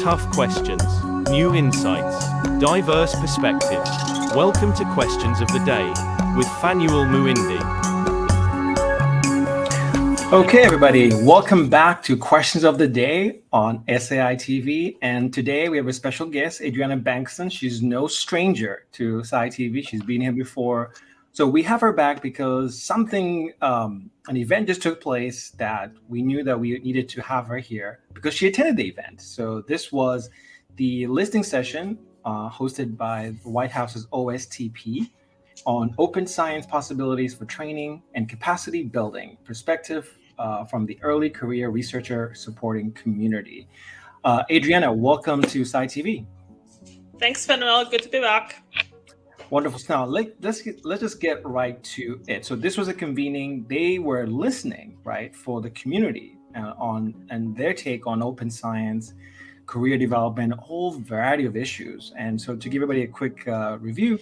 tough questions, new insights, diverse perspectives. Welcome to Questions of the Day with Fanuel Muindi. Okay, everybody, welcome back to Questions of the Day on SAI TV. And today we have a special guest, Adriana Bankston. She's no stranger to SAI TV. She's been here before. So we have her back because an event just took place that we knew that we needed to have her here because she attended the event. So this was the listening session hosted by the White House's OSTP on open science possibilities for training and capacity building, perspective from the early career researcher supporting community. Adriana, welcome to SAI TV. Thanks, Fanuel. Good to be back. Wonderful. Now let's just get right to it. So this was a convening. They were listening, right, for the community and their take on open science, career development, a whole variety of issues. And so to give everybody a quick review,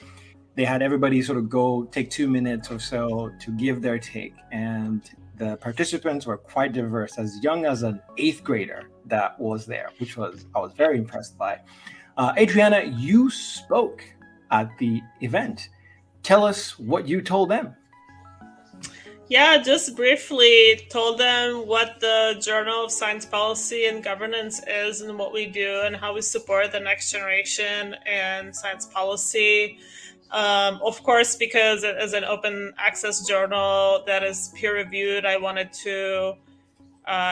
they had everybody sort of go take 2 minutes or so to give their take. And the participants were quite diverse, as young as an 8th grader that was there, which I was very impressed by. Adriana, you spoke at the event. Tell us what you told them. Yeah, just briefly told them what the Journal of Science Policy and Governance is and what we do and how we support the next generation and science policy. Of course, because it is an open access journal that is peer reviewed, I wanted to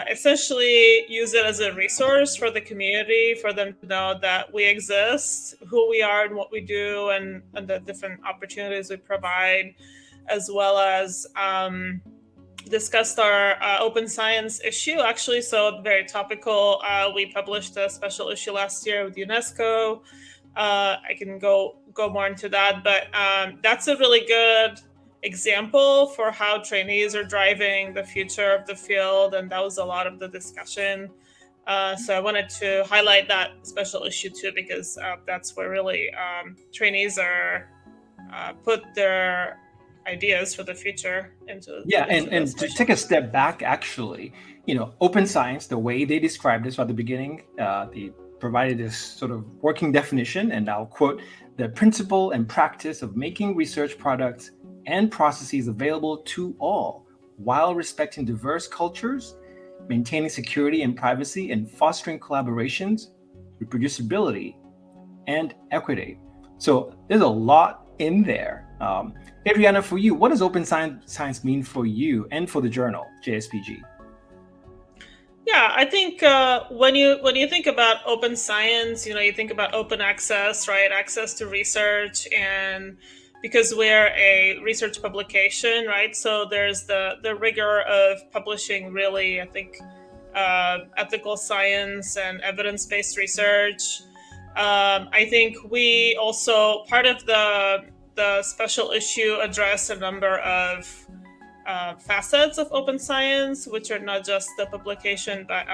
essentially use it as a resource for the community, for them to know that we exist, who we are and what we do, and the different opportunities we provide, as well as discussed our open science issue, actually. So very topical. We published a special issue last year with UNESCO. I can go more into that, but that's a really good example for how trainees are driving the future of the field, and that was a lot of the discussion. So I wanted to highlight that special issue too, because that's where really trainees are put their ideas for the future into. Yeah, and to take a step back, actually, open science, the way they described this at the beginning, they provided this sort of working definition, and I'll quote: the principle and practice of making research products and processes available to all while respecting diverse cultures, maintaining security and privacy, and fostering collaborations, reproducibility, and equity. So there's a lot in there. Adriana, for you, what does open science mean for you and for the journal, JSPG? Yeah, I think when you think about open science, you think about open access, right? Access to research, and because we're a research publication, right? So there's the rigor of publishing, really, I think, ethical science and evidence-based research. I think we also, part of the special issue, address a number of facets of open science, which are not just the publication, but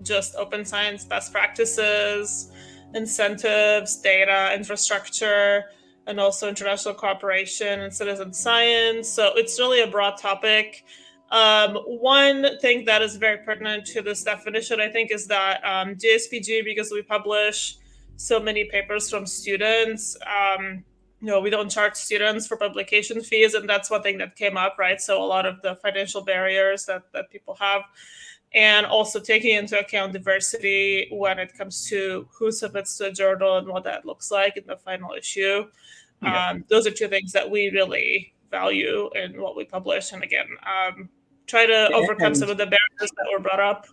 just open science best practices, incentives, data, infrastructure, and also international cooperation and citizen science. So it's really a broad topic. One thing that is very pertinent to this definition, I think, is that JSPG, because we publish so many papers from students, we don't charge students for publication fees, and that's one thing that came up, right? So a lot of the financial barriers that people have, and also taking into account diversity when it comes to who submits to a journal and what that looks like in the final issue. Yeah. Those are two things that we really value in what we publish, and again, try to overcome some of the barriers that were brought up.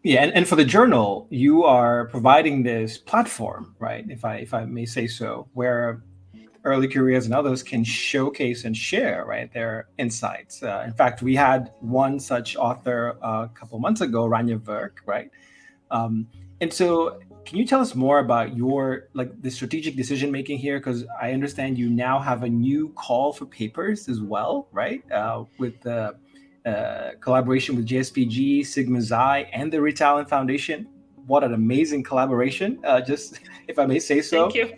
Yeah, and for the journal, you are providing this platform, right? If I may say so, where early careers and others can showcase and share, right, their insights. In fact, we had one such author a couple months ago, Rania Verk, right? And so can you tell us more about the strategic decision making here? Because I understand you now have a new call for papers as well, right? With the collaboration with JSPG, Sigma Xi, and the Ritalin Foundation. What an amazing collaboration, just if I may say so. Thank you.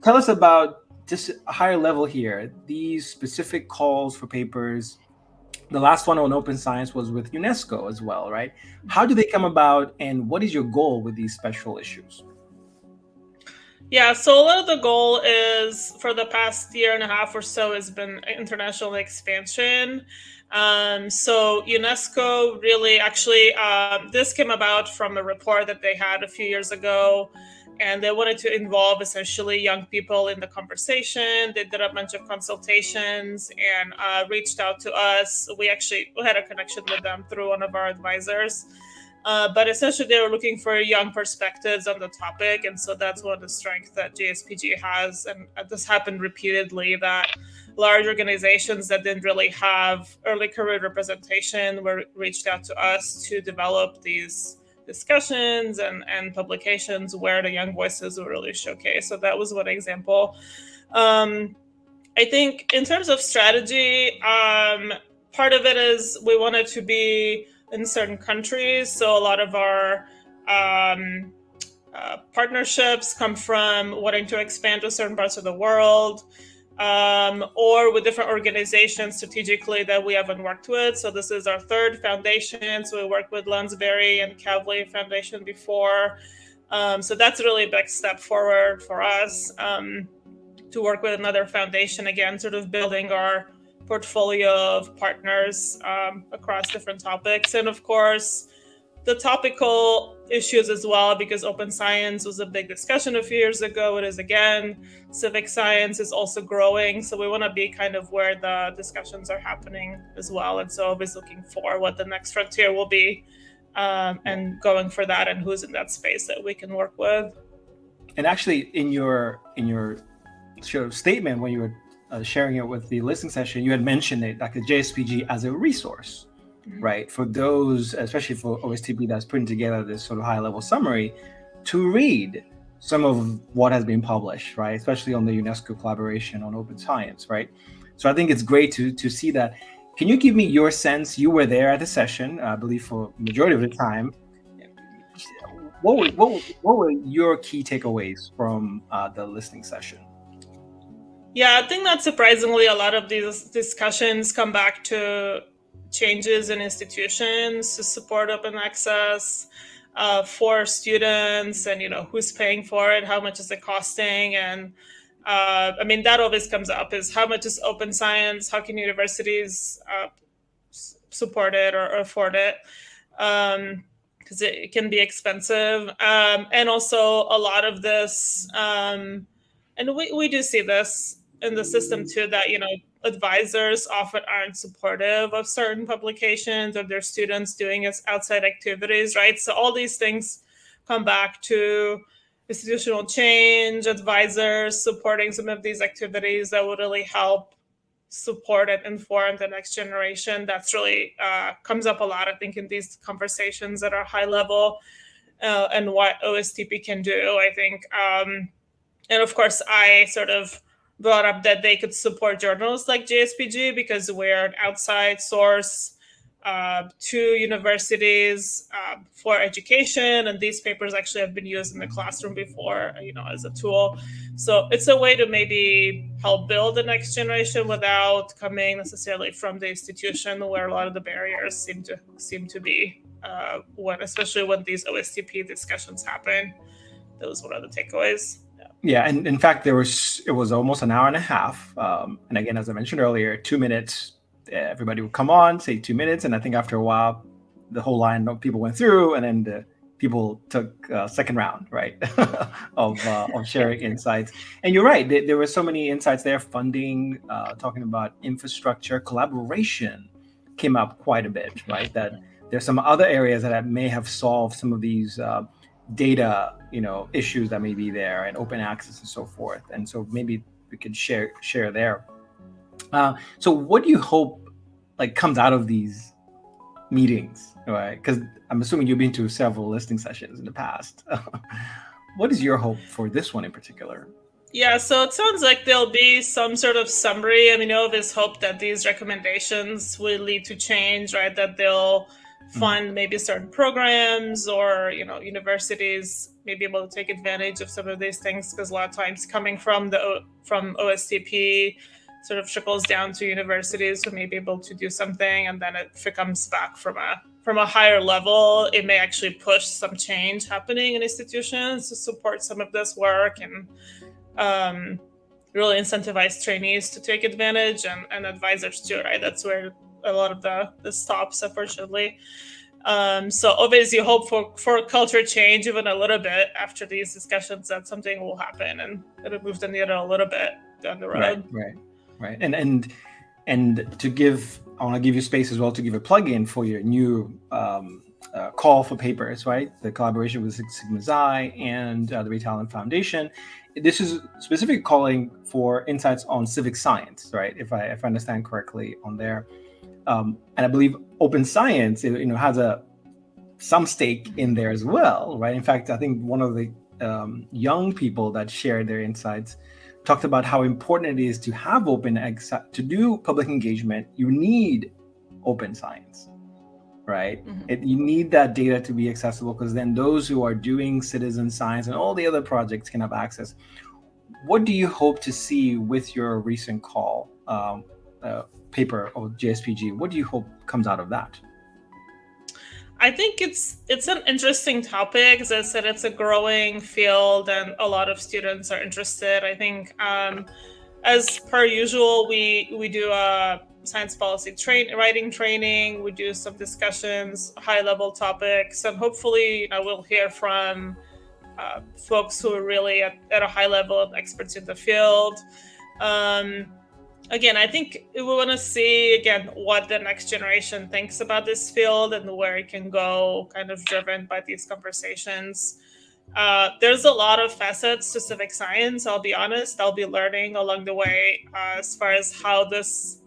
Tell us about just a higher level here, these specific calls for papers. The last one on open science was with UNESCO as well, right? How do they come about, and what is your goal with these special issues? Yeah, so a lot of the goal is for the past year and a half or so has been international expansion. So UNESCO really actually, this came about from a report that they had a few years ago, and they wanted to involve essentially young people in the conversation. They did a bunch of consultations and reached out to us. We had a connection with them through one of our advisors. But essentially, they were looking for young perspectives on the topic. And so that's one of the strengths that JSPG has. And this happened repeatedly, that large organizations that didn't really have early career representation were reached out to us to develop these discussions and publications where the young voices were really showcased. So that was one example. I think in terms of strategy, part of it is we wanted to be in certain countries. So a lot of our partnerships come from wanting to expand to certain parts of the world, or with different organizations strategically that we haven't worked with. So this is our third foundation. So we worked with Lansbury and Kavli Foundation before. So that's really a big step forward for us, to work with another foundation, again, sort of building our portfolio of partners across different topics. And of course, the topical issues as well, because open science was a big discussion a few years ago. It is again. Civic science is also growing. So we want to be kind of where the discussions are happening as well. And so always looking for what the next frontier will be, and going for that, and who's in that space that we can work with. And actually, in your sort of statement when you were sharing it with the listening session, you had mentioned it, like a JSPG as a resource, right? For those, especially for OSTP that's putting together this sort of high level summary, to read some of what has been published, right? Especially on the UNESCO collaboration on open science, right? So I think it's great to see that. Can you give me your sense? You were there at the session, I believe, for majority of the time. What were your key takeaways from the listening session? Yeah, I think that surprisingly, a lot of these discussions come back to changes in institutions to support open access for students, and who's paying for it, how much is it costing, and I mean that always comes up: is how much is open science, how can universities support it or afford it, because it can be expensive, and also a lot of this, and we do see this in the system too, that advisors often aren't supportive of certain publications or their students doing outside activities, right? So all these things come back to institutional change, advisors supporting some of these activities that would really help support and inform the next generation. That's really comes up a lot, I think, in these conversations that are high level, and what OSTP can do, I think. And of course, I sort of brought up that they could support journals like JSPG because we're an outside source to universities for education, and these papers actually have been used in the classroom before, as a tool. So it's a way to maybe help build the next generation without coming necessarily from the institution, where a lot of the barriers seem to be, especially when these OSTP discussions happen. That was one of the takeaways. Yeah, and in fact, it was almost an hour and a half. And again, as I mentioned earlier, 2 minutes, everybody would come on, say 2 minutes. And I think after a while, the whole line of people went through, and then the people took a second round, right, of sharing insights. And you're right, there were so many insights there: funding, talking about infrastructure, collaboration came up quite a bit, right? That there's some other areas that may have solved some of these data, issues that may be there, and open access and so forth. And so maybe we could share there. So what do you hope comes out of these meetings, right? Because I'm assuming you've been to several listening sessions in the past. What is your hope for this one in particular? Yeah, so it sounds like there'll be some sort of summary. I mean, there's hope that these recommendations will lead to change, right? That they'll fund maybe certain programs, or universities may be able to take advantage of some of these things, because a lot of times coming from OSTP, sort of trickles down to universities who may be able to do something, and then if it comes back from a higher level, it may actually push some change happening in institutions to support some of this work and really incentivize trainees to take advantage and advisors too, right? That's where a lot of the stops, unfortunately. So obviously hope for culture change even a little bit after these discussions, that something will happen and it'll move the needle a little bit down the road. Right. And I want to give you space as well to give a plug-in for your new call for papers, right? The collaboration with Six Sigma Xi and the Ray Talent Foundation. This is specifically calling for insights on civic science, right? If I understand correctly on there. And I believe open science, has some stake in there as well, right? In fact, I think one of the young people that shared their insights talked about how important it is to have to do public engagement. You need open science, right? Mm-hmm. You need that data to be accessible, because then those who are doing citizen science and all the other projects can have access. What do you hope to see with your recent call paper or JSPG? What do you hope comes out of that? I think it's an interesting topic. As I said, it's a growing field and a lot of students are interested. I think as per usual, we do a science policy writing training. We do some discussions, high level topics, and hopefully we'll hear from folks who are really at a high level of experts in the field. Again, I think we want to see, what the next generation thinks about this field and where it can go, kind of driven by these conversations. There's a lot of facets to civic science, I'll be honest. I'll be learning along the way as far as how there's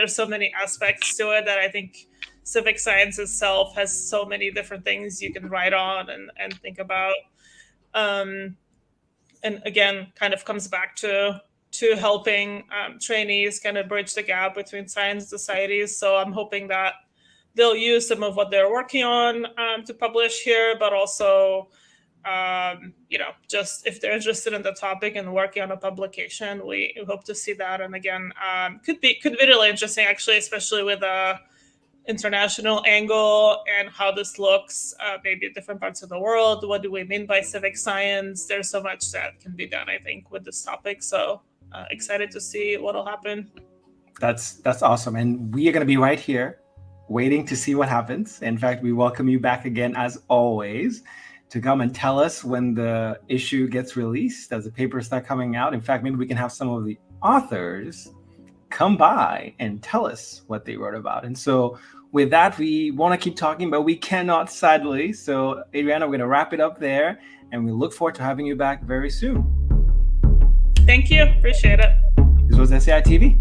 so many aspects to it that I think civic science itself has so many different things you can write on and think about. And again, kind of comes back to helping trainees kind of bridge the gap between science and societies. So I'm hoping that they'll use some of what they're working on to publish here, but also, just if they're interested in the topic and working on a publication, we hope to see that. And again, could be really interesting, actually, especially with a international angle and how this looks, maybe in different parts of the world. What do we mean by civic science? There's so much that can be done, I think, with this topic. So excited to see what'll happen. That's awesome. And we are going to be right here waiting to see what happens. In fact, we welcome you back again, as always, to come and tell us when the issue gets released, as the papers start coming out. In fact, maybe we can have some of the authors come by and tell us what they wrote about. And so with that, we want to keep talking, but we cannot, sadly. So Adriana, we're going to wrap it up there, and we look forward to having you back very soon. Thank you. Appreciate it. This was SAI TV.